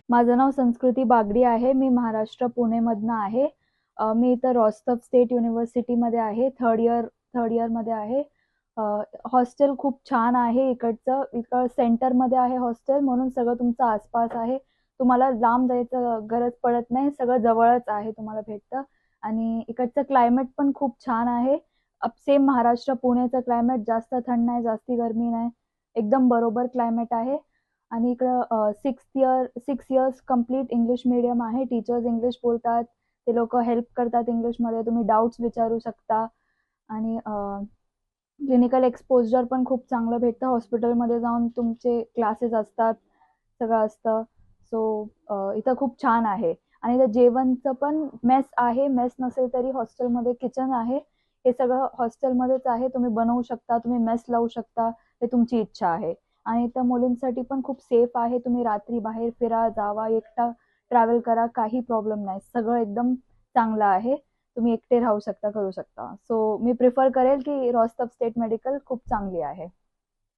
माझं नाव संस्कृती बागडी आहे. मी महाराष्ट्र पुणेमधनं आहे. मी इथं रॉस्तव स्टेट युनिव्हर्सिटीमध्ये आहे. थर्ड इयरमध्ये आहे. हॉस्टेल खूप छान आहे इकडचं. इकडं सेंटरमध्ये आहे हॉस्टेल, म्हणून सगळं तुमचं आसपास आहे. तुम्हाला लांब जायचं गरज पडत नाही. सगळं जवळच आहे, तुम्हाला भेटतं. आणि इकडचं क्लायमेट पण खूप छान आहे. सेम महाराष्ट्र पुणेचं क्लायमेट. जास्त थंड नाही, जास्ती गरमी नाही. एकदम बरोबर क्लायमेट आहे. आणि इकडं 6 इयर्स कम्प्लीट इंग्लिश मीडियम आहे. टीचर्स इंग्लिश बोलतात. ते लोक हेल्प करतात इंग्लिशमध्ये. तुम्ही डाऊट्स विचारू शकता. आणि क्लिनिकल एक्सपोजर पण खूप चांगलं भेटतं. हॉस्पिटलमध्ये जाऊन तुमचे क्लासेस असतात, सगळं असतं. सो इथं खूप छान आहे. आणि इथं जेवणचं पण मेस आहे. मेस नसेल तरी हॉस्टेलमध्ये किचन आहे. हे सगळं हॉस्टेलमध्येच आहे. तुम्ही बनवू शकता, तुम्ही मेस लावू शकता, हे तुमची इच्छा आहे. आणि इथं मुलींसाठी पण खूप सेफ आहे. तुम्ही रात्री बाहेर फिरा, जावा, एकटा ट्रॅव्हल करा, काही प्रॉब्लेम नाही. सगळं एकदम चांगलं आहे. तुम्ही एकटे राहू शकता, करू शकता. सो मी प्रिफर करेल की रॉस्तव स्टेट मेडिकल खूप चांगली आहे.